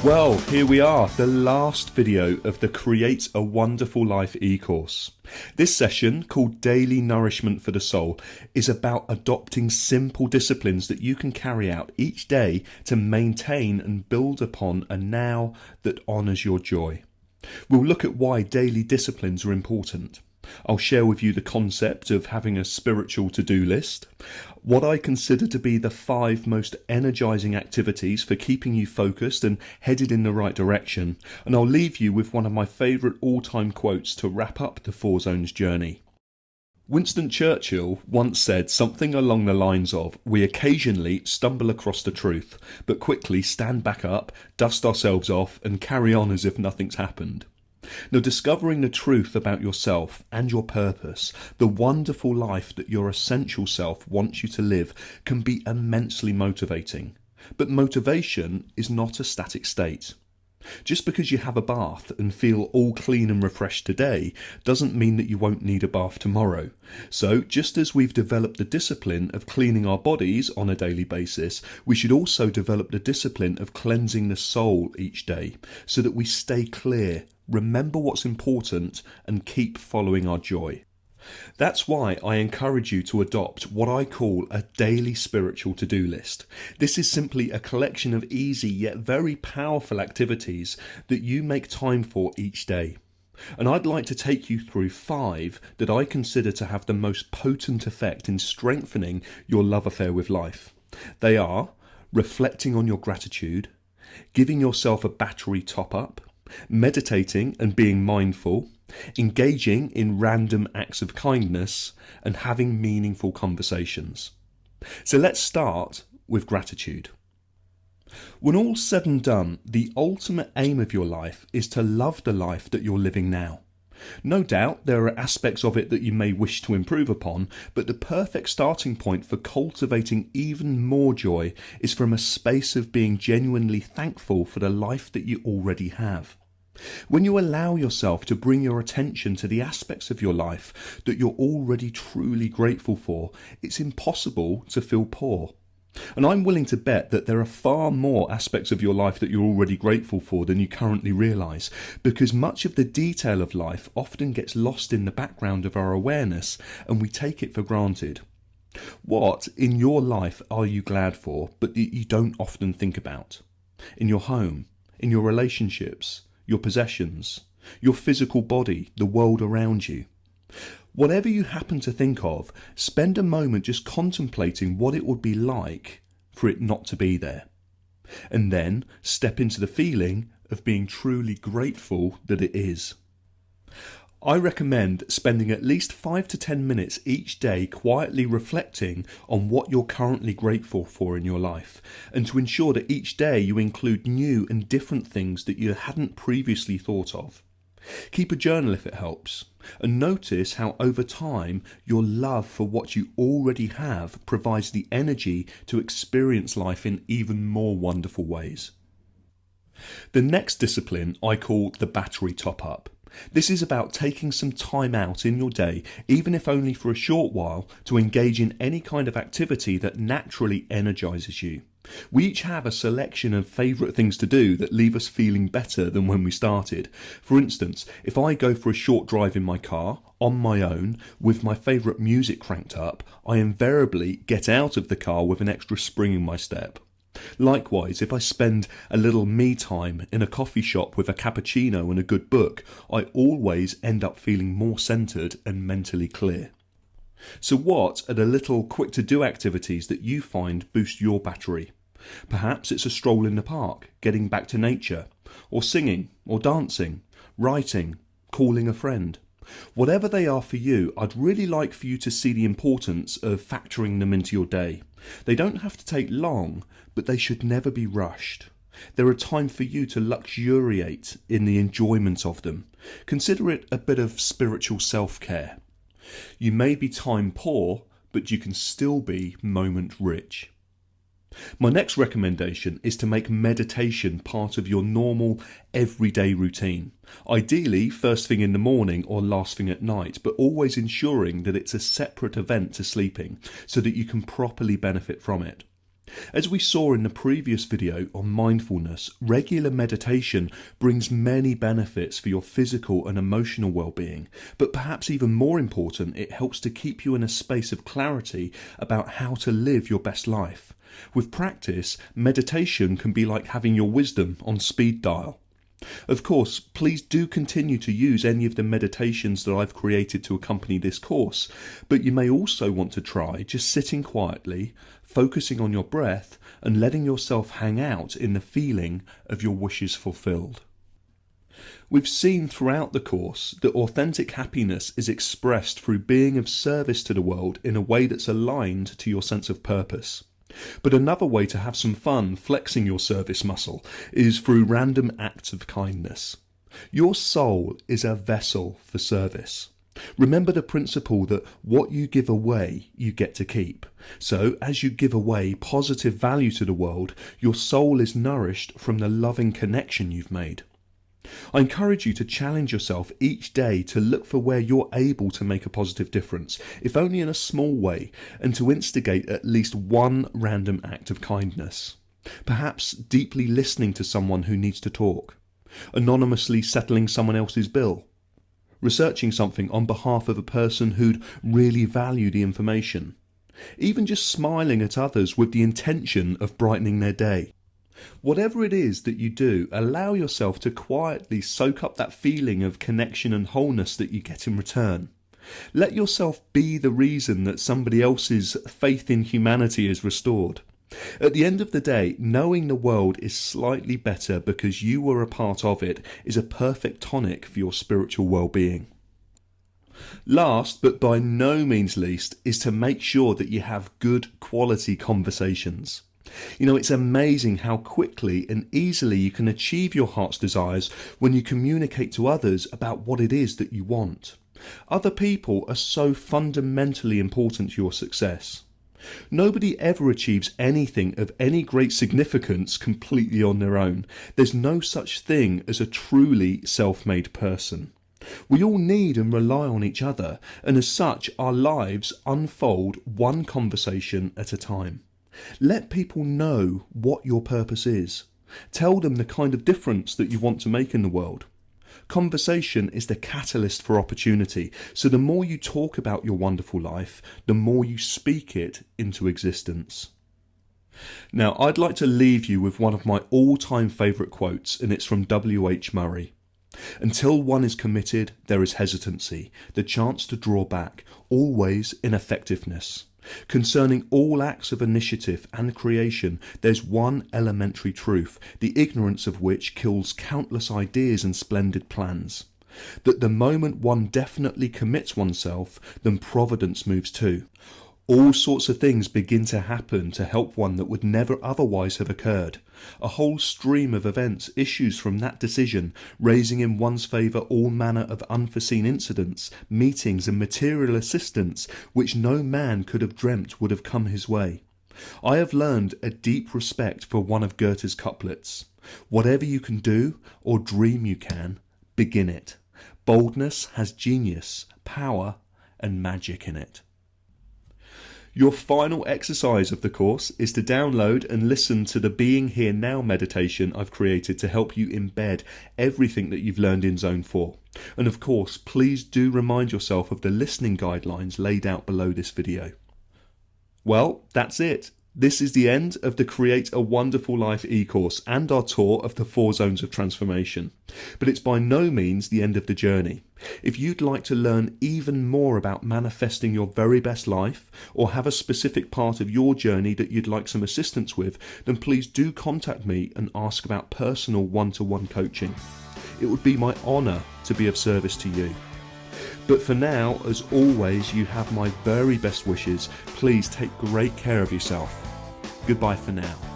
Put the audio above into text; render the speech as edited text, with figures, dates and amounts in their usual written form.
Well, here we are, the last video of the Create a Wonderful Life e-course. This session, called Daily Nourishment for the Soul, is about adopting simple disciplines that you can carry out each day to maintain and build upon a now that honours your joy. We'll look at why daily disciplines are important. I'll share with you the concept of having a spiritual to-do list, what I consider to be the 5 most energising activities for keeping you focused and headed in the right direction, and I'll leave you with one of my favourite all-time quotes to wrap up the 4 Zones journey. Winston Churchill once said something along the lines of, "We occasionally stumble across the truth, but quickly stand back up, dust ourselves off and carry on as if nothing's happened." Now, discovering the truth about yourself and your purpose, the wonderful life that your essential self wants you to live, can be immensely motivating. But motivation is not a static state. Just because you have a bath and feel all clean and refreshed today doesn't mean that you won't need a bath tomorrow. So just as we've developed the discipline of cleaning our bodies on a daily basis, we should also develop the discipline of cleansing the soul each day so that we stay clear, remember what's important, and keep following our joy. That's why I encourage you to adopt what I call a daily spiritual to-do list. This is simply a collection of easy yet very powerful activities that you make time for each day. And I'd like to take you through 5 that I consider to have the most potent effect in strengthening your love affair with life. They are reflecting on your gratitude, giving yourself a battery top-up, meditating and being mindful, engaging in random acts of kindness, and having meaningful conversations. So let's start with gratitude. When all's said and done, the ultimate aim of your life is to love the life that you're living now. No doubt there are aspects of it that you may wish to improve upon, but the perfect starting point for cultivating even more joy is from a space of being genuinely thankful for the life that you already have. When you allow yourself to bring your attention to the aspects of your life that you're already truly grateful for, it's impossible to feel poor. And I'm willing to bet that there are far more aspects of your life that you're already grateful for than you currently realise, because much of the detail of life often gets lost in the background of our awareness and we take it for granted. What in your life are you glad for but that you don't often think about? In your home, in your relationships, your possessions, your physical body, the world around you. Whatever you happen to think of, spend a moment just contemplating what it would be like for it not to be there. And then step into the feeling of being truly grateful that it is. I recommend spending at least 5 to 10 minutes each day quietly reflecting on what you're currently grateful for in your life, and to ensure that each day you include new and different things that you hadn't previously thought of. Keep a journal if it helps, and notice how over time your love for what you already have provides the energy to experience life in even more wonderful ways. The next discipline I call the battery top-up. This is about taking some time out in your day, even if only for a short while, to engage in any kind of activity that naturally energises you. We each have a selection of favourite things to do that leave us feeling better than when we started. For instance, if I go for a short drive in my car, on my own, with my favourite music cranked up, I invariably get out of the car with an extra spring in my step. Likewise, if I spend a little me time in a coffee shop with a cappuccino and a good book, I always end up feeling more centred and mentally clear. So what are the little quick-to-do activities that you find boost your battery? Perhaps it's a stroll in the park, getting back to nature, or singing, or dancing, writing, calling a friend. Whatever they are for you, I'd really like for you to see the importance of factoring them into your day. They don't have to take long, but they should never be rushed. They're a time for you to luxuriate in the enjoyment of them. Consider it a bit of spiritual self-care. You may be time poor, but you can still be moment rich. My next recommendation is to make meditation part of your normal, everyday routine. Ideally, first thing in the morning or last thing at night, but always ensuring that it's a separate event to sleeping so that you can properly benefit from it. As we saw in the previous video on mindfulness, regular meditation brings many benefits for your physical and emotional well-being, but perhaps even more important, it helps to keep you in a space of clarity about how to live your best life. With practice, meditation can be like having your wisdom on speed dial. Of course, please do continue to use any of the meditations that I've created to accompany this course, but you may also want to try just sitting quietly, focusing on your breath, and letting yourself hang out in the feeling of your wishes fulfilled. We've seen throughout the course that authentic happiness is expressed through being of service to the world in a way that's aligned to your sense of purpose. But another way to have some fun flexing your service muscle is through random acts of kindness. Your soul is a vessel for service. Remember the principle that what you give away, you get to keep. So as you give away positive value to the world, your soul is nourished from the loving connection you've made. I encourage you to challenge yourself each day to look for where you're able to make a positive difference, if only in a small way, and to instigate at least one random act of kindness. Perhaps deeply listening to someone who needs to talk, anonymously settling someone else's bill, researching something on behalf of a person who'd really value the information, even just smiling at others with the intention of brightening their day. Whatever it is that you do, allow yourself to quietly soak up that feeling of connection and wholeness that you get in return. Let yourself be the reason that somebody else's faith in humanity is restored. At the end of the day, knowing the world is slightly better because you were a part of it is a perfect tonic for your spiritual well-being. Last, but by no means least, is to make sure that you have good quality conversations. You know, it's amazing how quickly and easily you can achieve your heart's desires when you communicate to others about what it is that you want. Other people are so fundamentally important to your success. Nobody ever achieves anything of any great significance completely on their own. There's no such thing as a truly self-made person. We all need and rely on each other, and as such, our lives unfold one conversation at a time. Let people know what your purpose is. Tell them the kind of difference that you want to make in the world. Conversation is the catalyst for opportunity, so the more you talk about your wonderful life, the more you speak it into existence. Now, I'd like to leave you with one of my all-time favourite quotes, and it's from W.H. Murray. Until one is committed, there is hesitancy, the chance to draw back, always ineffectiveness. Concerning all acts of initiative and creation, there's one elementary truth, the ignorance of which kills countless ideas and splendid plans. That the moment one definitely commits oneself, then providence moves too. All sorts of things begin to happen to help one that would never otherwise have occurred. A whole stream of events issues from that decision, raising in one's favour all manner of unforeseen incidents, meetings and material assistance which no man could have dreamt would have come his way. I have learned a deep respect for one of Goethe's couplets. Whatever you can do, or dream you can, begin it. Boldness has genius, power and magic in it. Your final exercise of the course is to download and listen to the Being Here Now meditation I've created to help you embed everything that you've learned in Zone 4. And of course, please do remind yourself of the listening guidelines laid out below this video. Well, that's it. This is the end of the Create a Wonderful Life e-course and our tour of the 4 zones of transformation. But it's by no means the end of the journey. If you'd like to learn even more about manifesting your very best life, or have a specific part of your journey that you'd like some assistance with, then please do contact me and ask about personal one-to-one coaching. It would be my honour to be of service to you. But for now, as always, you have my very best wishes. Please take great care of yourself. Goodbye for now.